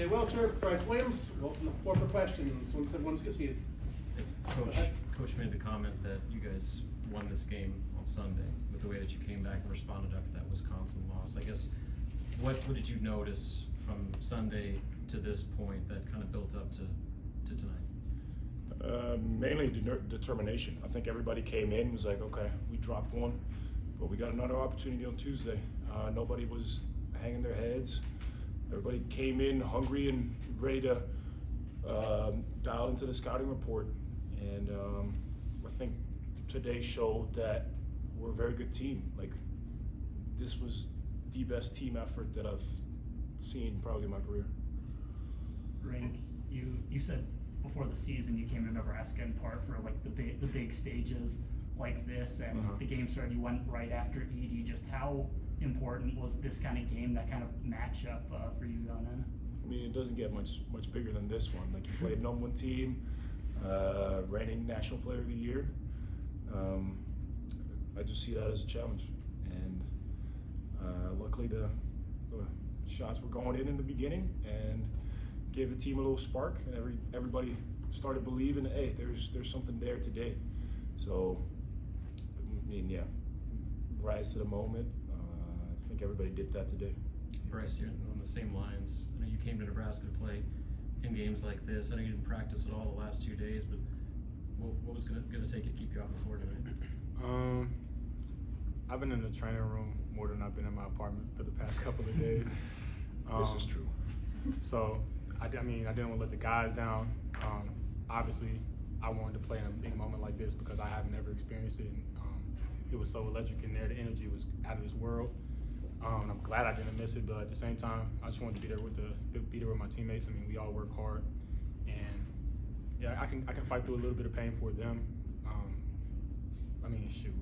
CJ Wilcher, Brice Williams, welcome to the floor for questions once everyone's seated. Coach made the comment that you guys won this game on Sunday with the way that you came back and responded after that Wisconsin loss. I guess, what did you notice from Sunday to this point that kind of built up to tonight? Mainly determination. I think everybody came in and was like, okay, we dropped one, but we got another opportunity on Tuesday. Nobody was hanging their heads. Everybody came in hungry and ready to dial into the scouting report. And I think today showed that we're a very good team. Like, this was the best team effort that I've seen probably in my career. Rienk, you said before the season you came to Nebraska in part for like the big stages like this, and the game started. You went right after Edey. Just how important was this kind of game, that kind of matchup for you going in? I mean, it doesn't get much bigger than this one. Like, you played number one team, reigning National Player of the Year. I just see that as a challenge, and luckily the shots were going in the beginning and gave the team a little spark, and everybody started believing, hey, there's something there today. So, I mean, yeah, rise to the moment. I think everybody did that today. Brice, you're on the same lines. I know you came to Nebraska to play in games like this. I know you didn't practice at all the last 2 days, but what was going to take it to keep you off the floor tonight? I've been in the training room more than I've been in my apartment for the past couple of days. This is true. So, I didn't want to let the guys down. Obviously, I wanted to play in a big moment like this because I haven't ever experienced it. And, it was so electric in there. The energy was out of this world. I'm glad I didn't miss it, but at the same time, I just wanted to be there with my teammates. I mean, we all work hard, and yeah, I can fight through a little bit of pain for them. I mean, shoot,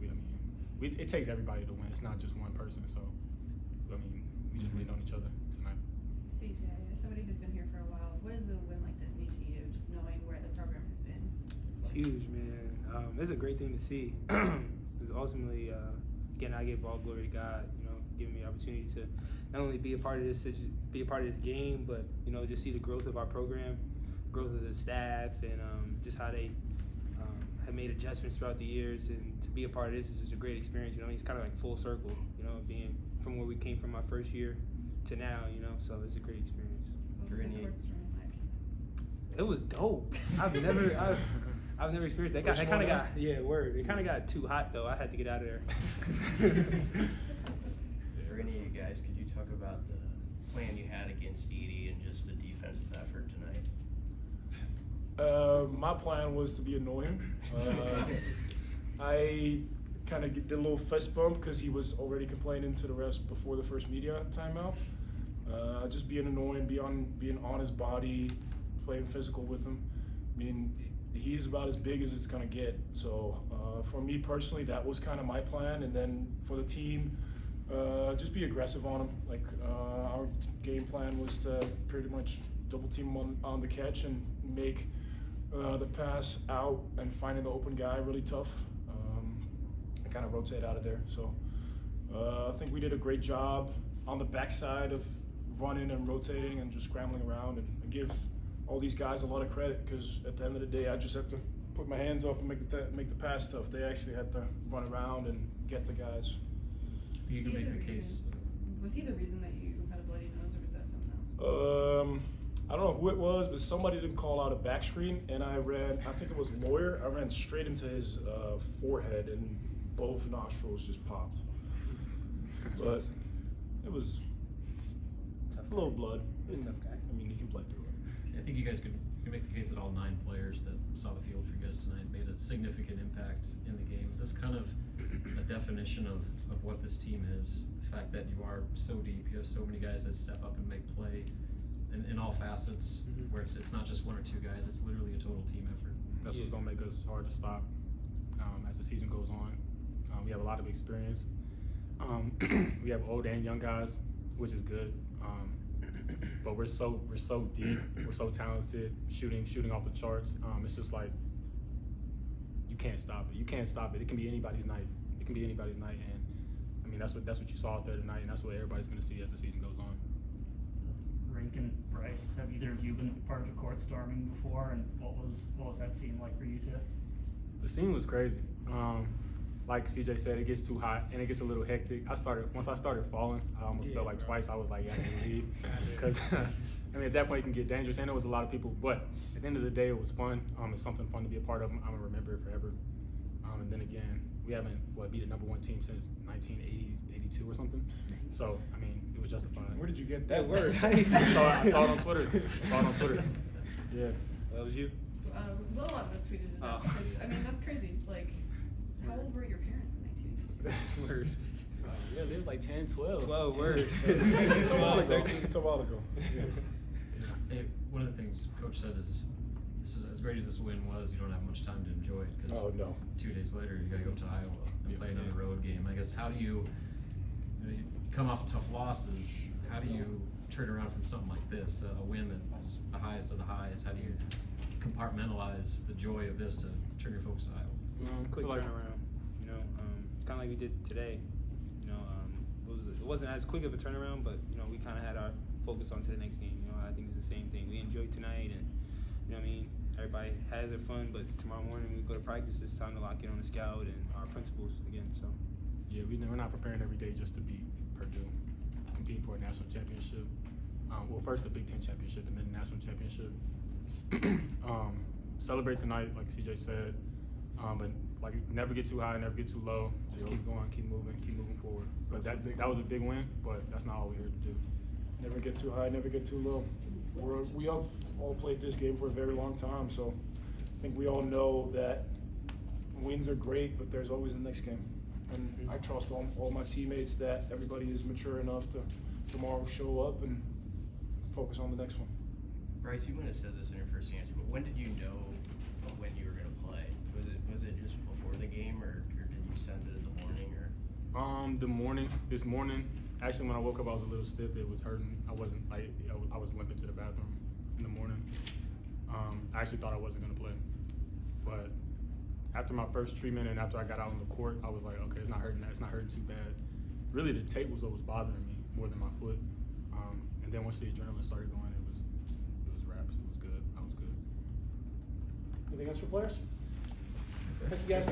it takes everybody to win. It's not just one person. So, I mean, we just lean on each other tonight. CJ, as somebody who's been here for a while, what does a win like this mean to you, just knowing where the program has been? Huge, man. It's a great thing to see. Because ultimately, again, I give all glory to God, giving me the opportunity to not only be a part of this game, but, just see the growth of our program, growth of the staff, and just how they have made adjustments throughout the years. And to be a part of this is just a great experience. It's kind of like full circle, being from where we came from my first year to now, so it's a great experience. What was the court storm like? It was dope. I've never experienced that. It kind of got It kind of got too hot though. I had to get out of there. For any of you guys, could you talk about the plan you had against Edey and just the defensive effort tonight? My plan was to be annoying. I kind of did a little fist bump because he was already complaining to the refs before the first media timeout. Just being annoying, being on his body, playing physical with him. I mean, he's about as big as it's gonna get. So for me personally, that was kind of my plan. And then for the team, just be aggressive on him. Like, our game plan was to pretty much double team him on the catch and make the pass out and finding the open guy really tough. And kind of rotate out of there. So I think we did a great job on the backside of running and rotating and just scrambling around, and I give all these guys a lot of credit because at the end of the day, I just have to put my hands up and make the pass tough. They actually had to run around and get the guys. You can make the case. Was he the reason that you had a bloody nose, or was that something else? I don't know who it was, but somebody didn't call out a back screen, and I think it was Lawyer. I ran straight into his forehead, and both nostrils just popped. But it was a little blood. Tough guy. I mean, he can play through it. I think you guys could make the case that all 9 players that saw the field for you guys tonight made a significant impact in the game. Is this kind of a definition of what this team is? The fact that you are so deep, you have so many guys that step up and make play in all facets, where it's not just 1 or 2 guys, it's literally a total team effort. That's what's going to make us hard to stop as the season goes on. We have a lot of experience. We have old and young guys, which is good. But we're so deep, we're so talented, shooting off the charts. It's just like you can't stop it. You can't stop it. It can be anybody's night. And I mean that's what you saw out there tonight, and that's what everybody's going to see as the season goes on. Rienk, Rienk and Brice, have either of you been part of a court storming before, and what was that scene like for you two? The scene was crazy. Like CJ said, it gets too hot and it gets a little hectic. Once I started falling, I almost felt like twice. I was like, yeah, I can leave. Because, I mean, at that point it can get dangerous. And there was a lot of people, but at the end of the day, it was fun. It's something fun to be a part of. I'm going to remember it forever. And then again, we haven't, beat a #1 team since 1982 or something. So, I mean, it was justified. Where did you get that word? I saw it on Twitter. Yeah. That was you? Well, a lot of us tweeted it out, because, I mean, that's crazy. Like, how old were your parents in 1982? Word. Yeah, there was like 10, 12. 12 words. It's a while ago. It's a while ago. Yeah. Hey, one of the things Coach said is, this is as great as this win was, you don't have much time to enjoy it, because Oh, no. 2 days later you got to go to Iowa and play another road game. I guess how do you come off tough losses? How do you turn around from something like this, a win that's the highest of the highest? How do you compartmentalize the joy of this to turn your focus to Iowa? Quick turnaround, kind of like we did today. It wasn't as quick of a turnaround, but we kind of had our focus on to the next game. I think it's the same thing. We enjoyed tonight, and everybody has their fun. But tomorrow morning we go to practice. It's time to lock in on the scout and our principles again. So Yeah, we're not preparing every day just to beat Purdue, competing for a national championship. Well, first the Big Ten championship and then the national championship. Celebrate tonight, like CJ said, but like never get too high, never get too low. Just keep going, keep moving forward. But that was a big win, but that's not all we're here to do. Never get too high, never get too low. We have all played this game for a very long time, so I think we all know that wins are great, but there's always the next game. And I trust all my teammates that everybody is mature enough to tomorrow show up and focus on the next one. Brice, you might have said this in your first answer, but when did you know when you were going to play? Was it just before the game, or did you sense it in the morning? Or This morning, actually when I woke up I was a little stiff. It was hurting. I was limping to the bathroom in the morning. I actually thought I wasn't going to play, but after my first treatment and after I got out on the court, I was like, okay, it's not hurting too bad. Really, the tape was what was bothering me more than my foot. And then once the adrenaline started going, it was wraps. It was good. I was good. Anything else for players? Yes, sir. Yes.